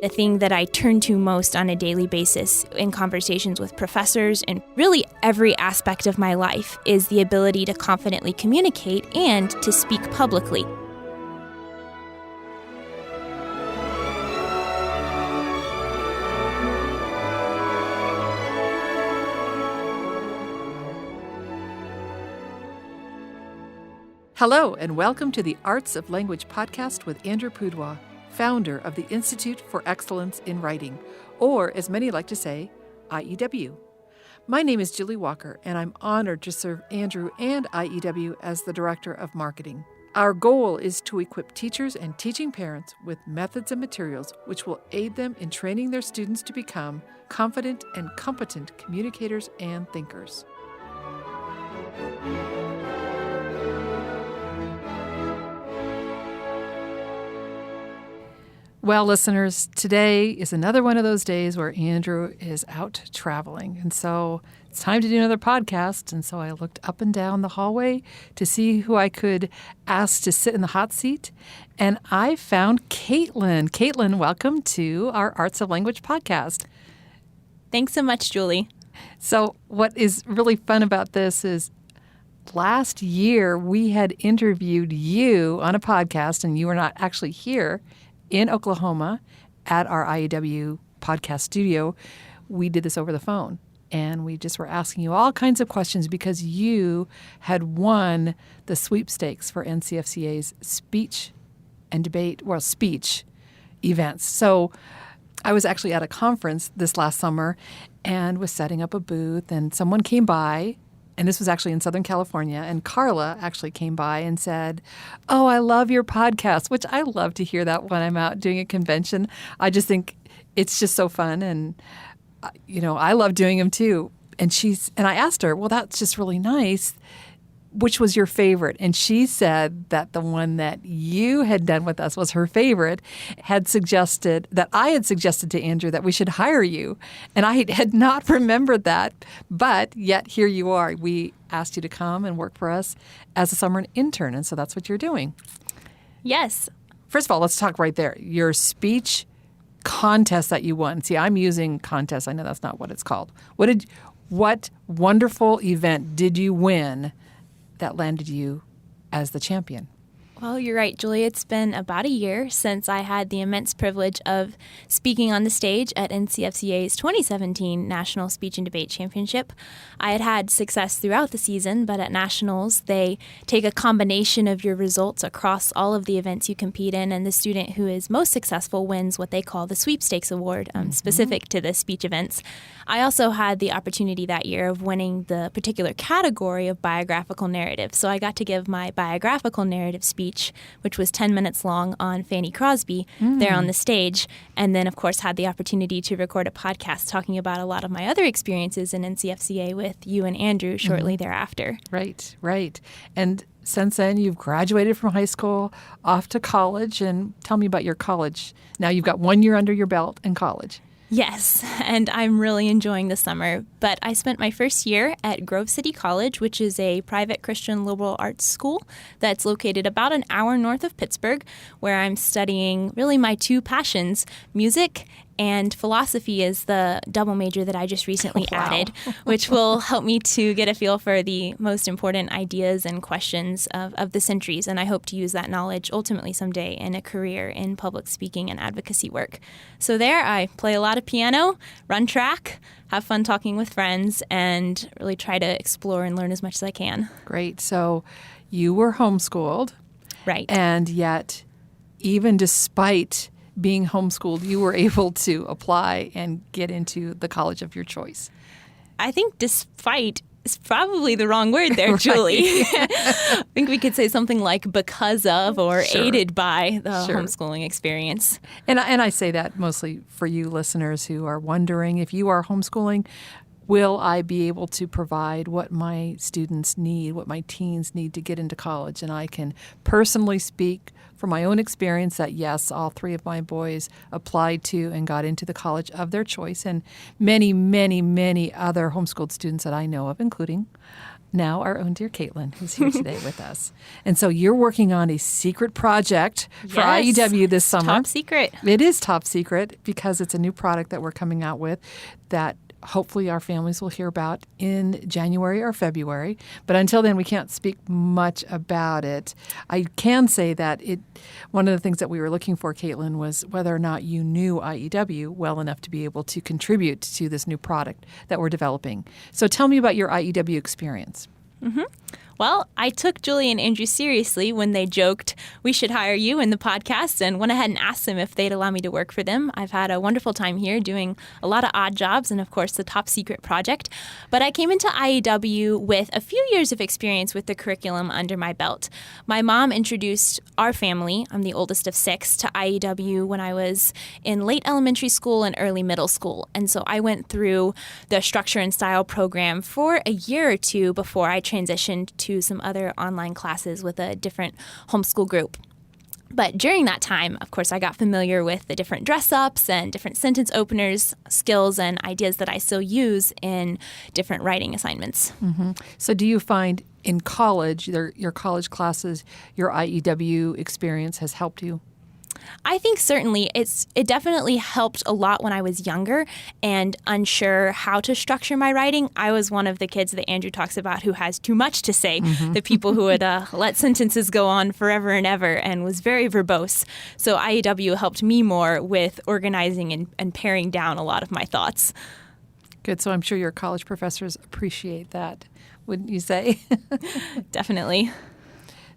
The thing that I turn to most on a daily basis in conversations with professors and really every aspect of my life is the ability to confidently communicate and to speak publicly. Hello, and welcome to the Arts of Language podcast with Andrew Poudwa, founder of the Institute for Excellence in Writing, or as many like to say, IEW. My name is Julie Walker, and I'm honored to serve Andrew and IEW as the Director of Marketing. Our goal is to equip teachers and teaching parents with methods and materials which will aid them in training their students to become confident and competent communicators and thinkers. Well, listeners, today is another one of those days where Andrew is out traveling. And so it's time to do another podcast. And so I looked up and down the hallway to see who I could ask to sit in the hot seat. And I found Kaitlyn. Kaitlyn, welcome to our Arts of Language podcast. Thanks so much, Julie. So what is really fun about this is last year we had interviewed you on a podcast, and you were not actually here in Oklahoma at our IEW podcast studio. We did this over the phone, and we just were asking you all kinds of questions because you had won the sweepstakes for NCFCA's speech events. So I was actually at a conference this last summer and was setting up a booth, and someone came by. And this was actually in Southern California. And Carla actually came by and said, "Oh, I love your podcast," which I love to hear that when I'm out doing a convention. I just think it's just so fun. And, I love doing them too. And I asked her, well, that's just really nice. Which was your favorite? And she said that the one that you had done with us was her favorite, I had suggested to Andrew that we should hire you. And I had not remembered that, but yet here you are. We asked you to come and work for us as a summer intern, and so that's what you're doing. Yes. First of all, let's talk right there. Your speech contest that you won. See, I'm using contest. I know that's not what it's called. What wonderful event did you win that landed you as the champion? Well, you're right, Julie. It's been about a year since I had the immense privilege of speaking on the stage at NCFCA's 2017 National Speech and Debate Championship. I had success throughout the season, but at Nationals, they take a combination of your results across all of the events you compete in, and the student who is most successful wins what they call the Sweepstakes Award, specific to the speech events. I also had the opportunity that year of winning the particular category of biographical narrative. So I got to give my biographical narrative speech, which was 10 minutes long, on Fanny Crosby there on the stage. And then, of course, had the opportunity to record a podcast talking about a lot of my other experiences in NCFCA with you and Andrew shortly thereafter. Right. And since then, you've graduated from high school, off to college. And tell me about your college. Now you've got 1 year under your belt in college. Yes, and I'm really enjoying the summer. But I spent my first year at Grove City College, which is a private Christian liberal arts school that's located about an hour north of Pittsburgh, where I'm studying really my two passions, music and philosophy is the double major that I just recently added, which will help me to get a feel for the most important ideas and questions of the centuries. And I hope to use that knowledge ultimately someday in a career in public speaking and advocacy work. So there I play a lot of piano, run track, have fun talking with friends, and really try to explore and learn as much as I can. Great. So you were homeschooled. Right. And yet, even despite being homeschooled, you were able to apply and get into the college of your choice. I think despite is probably the wrong word there, Julie. I think we could say something like because of or aided by the homeschooling experience. And I say that mostly for you listeners who are wondering if you are homeschooling, will I be able to provide what my students need, what my teens need to get into college? And I can personally speak from my own experience that, yes, all three of my boys applied to and got into the college of their choice, and many, many, many other homeschooled students that I know of, including now our own dear Kaitlyn, who's here today with us. And so you're working on a secret project for IEW this summer. Top secret. It is top secret because it's a new product that we're coming out with that hopefully our families will hear about in January or February. But until then, we can't speak much about it. I can say that one of the things that we were looking for, Kaitlyn, was whether or not you knew IEW well enough to be able to contribute to this new product that we're developing. So tell me about your IEW experience. Mm-hmm. Well, I took Julie and Andrew seriously when they joked we should hire you in the podcast and went ahead and asked them if they'd allow me to work for them. I've had a wonderful time here doing a lot of odd jobs and, of course, the top secret project. But I came into IEW with a few years of experience with the curriculum under my belt. My mom introduced our family, I'm the oldest of 6, to IEW when I was in late elementary school and early middle school. And so I went through the structure and style program for a year or two before I transitioned to some other online classes with a different homeschool group. But during that time, of course, I got familiar with the different dress-ups and different sentence openers, skills, and ideas that I still use in different writing assignments. Mm-hmm. So do you find in college, your college classes, your IEW experience has helped you? I think certainly it definitely helped a lot when I was younger and unsure how to structure my writing. I was one of the kids that Andrew talks about who has too much to say, the people who would let sentences go on forever and ever and was very verbose. So IEW helped me more with organizing and paring down a lot of my thoughts. Good. So I'm sure your college professors appreciate that, wouldn't you say? Definitely.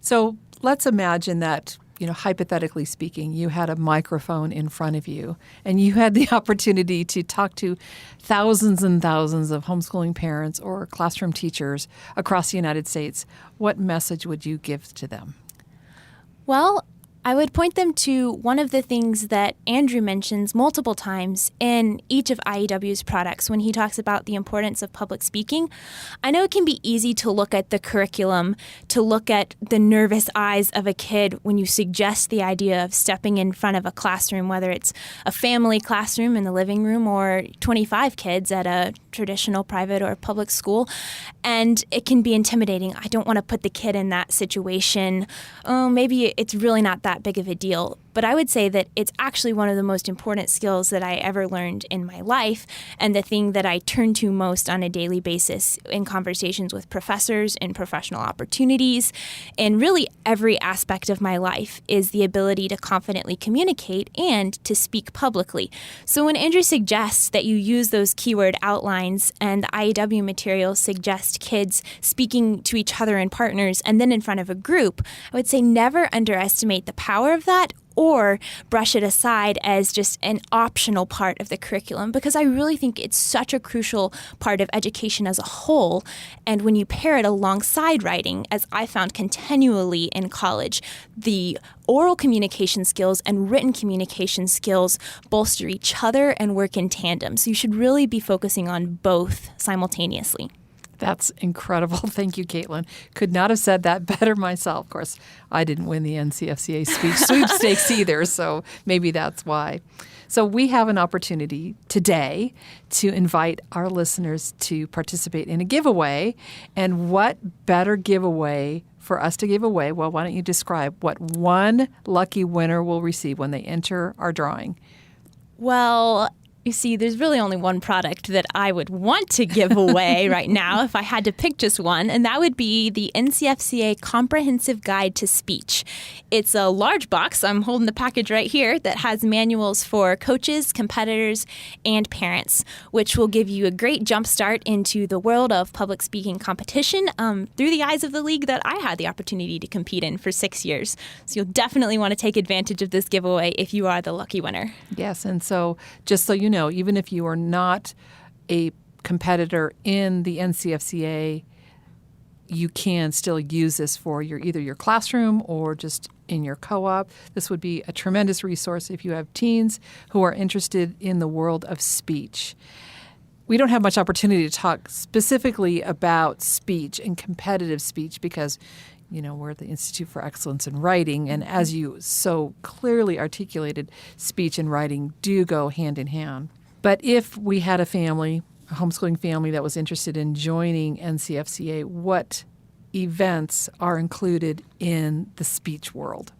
So let's imagine that, hypothetically speaking, you had a microphone in front of you and you had the opportunity to talk to thousands and thousands of homeschooling parents or classroom teachers across the United States. What message would you give to them? Well, I would point them to one of the things that Andrew mentions multiple times in each of IEW's products when he talks about the importance of public speaking. I know it can be easy to look at the curriculum, to look at the nervous eyes of a kid when you suggest the idea of stepping in front of a classroom, whether it's a family classroom in the living room or 25 kids at a traditional private or public school. And it can be intimidating. I don't want to put the kid in that situation. Oh, maybe it's really not that big of a deal. But I would say that it's actually one of the most important skills that I ever learned in my life and the thing that I turn to most on a daily basis in conversations with professors, in professional opportunities, in really every aspect of my life is the ability to confidently communicate and to speak publicly. So when Andrew suggests that you use those keyword outlines and the IEW materials suggest kids speaking to each other and partners and then in front of a group, I would say never underestimate the power of that or brush it aside as just an optional part of the curriculum, because I really think it's such a crucial part of education as a whole. And when you pair it alongside writing, as I found continually in college, the oral communication skills and written communication skills bolster each other and work in tandem. So you should really be focusing on both simultaneously. That's incredible. Thank you, Kaitlyn. Could not have said that better myself. Of course, I didn't win the NCFCA speech sweepstakes either, so maybe that's why. So we have an opportunity today to invite our listeners to participate in a giveaway. And what better giveaway for us to give away? Well, why don't you describe what one lucky winner will receive when they enter our drawing? Well, you see, there's really only one product that I would want to give away right now if I had to pick just one, and that would be the NCFCA Comprehensive Guide to Speech. It's a large box, I'm holding the package right here, that has manuals for coaches, competitors, and parents, which will give you a great jump start into the world of public speaking competition through the eyes of the league that I had the opportunity to compete in for 6 years. So you'll definitely want to take advantage of this giveaway if you are the lucky winner. Yes, and so just so you know, even if you are not a competitor in the NCFCA, you can still use this for either your classroom or just in your co-op. This would be a tremendous resource if you have teens who are interested in the world of speech. We don't have much opportunity to talk specifically about speech and competitive speech because we're at the Institute for Excellence in Writing, and as you so clearly articulated, speech and writing do go hand in hand. But if we had a family a homeschooling family that was interested in joining NCFCA, what events are included in the speech world?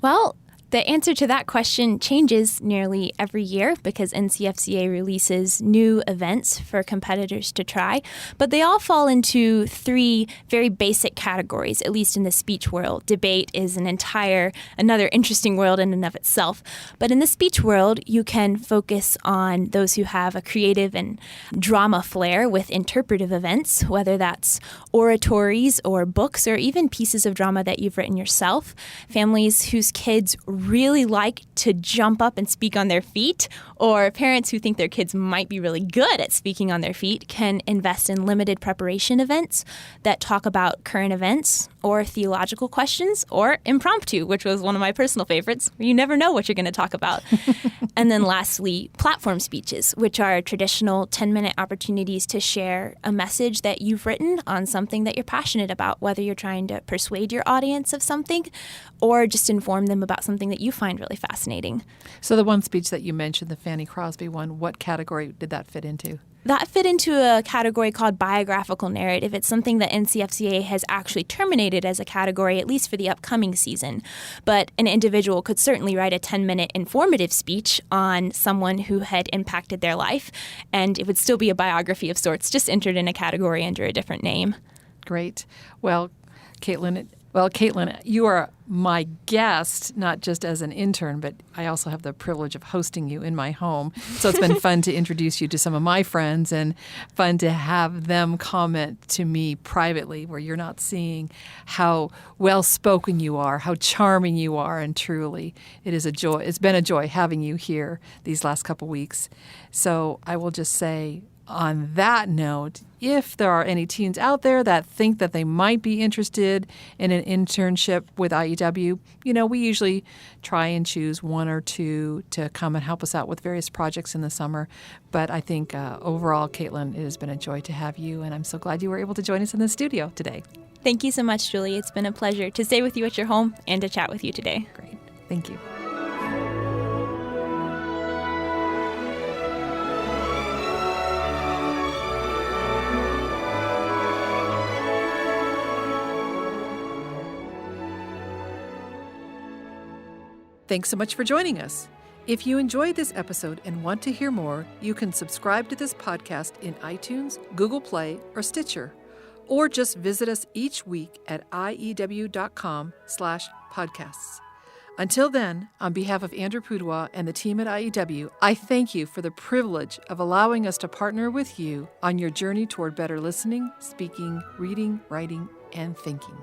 Well, the answer to that question changes nearly every year because NCFCA releases new events for competitors to try, but they all fall into three very basic categories, at least in the speech world. Debate is another interesting world in and of itself, but in the speech world, you can focus on those who have a creative and drama flair with interpretive events, whether that's oratories or books or even pieces of drama that you've written yourself. Families whose kids really like to jump up and speak on their feet, or parents who think their kids might be really good at speaking on their feet can invest in limited preparation events that talk about current events or theological questions, or impromptu, which was one of my personal favorites, where you never know what you're going to talk about. And then lastly, platform speeches, which are traditional 10-minute opportunities to share a message that you've written on something that you're passionate about, whether you're trying to persuade your audience of something or just inform them about something that you find really fascinating. So the one speech that you mentioned, the Fanny Crosby one, what category did that fit into? That fit into a category called biographical narrative. It's something that NCFCA has actually terminated as a category, at least for the upcoming season. But an individual could certainly write a 10-minute informative speech on someone who had impacted their life, and it would still be a biography of sorts, just entered in a category under a different name. Great. Well, Kaitlyn, you are my guest, not just as an intern, but I also have the privilege of hosting you in my home. So it's been fun to introduce you to some of my friends and fun to have them comment to me privately, where you're not seeing how well-spoken you are, how charming you are, and truly it is a joy. It's been a joy having you here these last couple weeks. So I will just say, on that note, if there are any teens out there that think that they might be interested in an internship with IEW, we usually try and choose one or two to come and help us out with various projects in the summer. But I think overall, Kaitlyn, it has been a joy to have you, and I'm so glad you were able to join us in the studio today. Thank you so much, Julie. It's been a pleasure to stay with you at your home and to chat with you today. Great. Thank you. Thanks so much for joining us. If you enjoyed this episode and want to hear more, you can subscribe to this podcast in iTunes, Google Play, or Stitcher, or just visit us each week at iew.com/podcasts. Until then, on behalf of Andrew Pudewa and the team at IEW, I thank you for the privilege of allowing us to partner with you on your journey toward better listening, speaking, reading, writing, and thinking.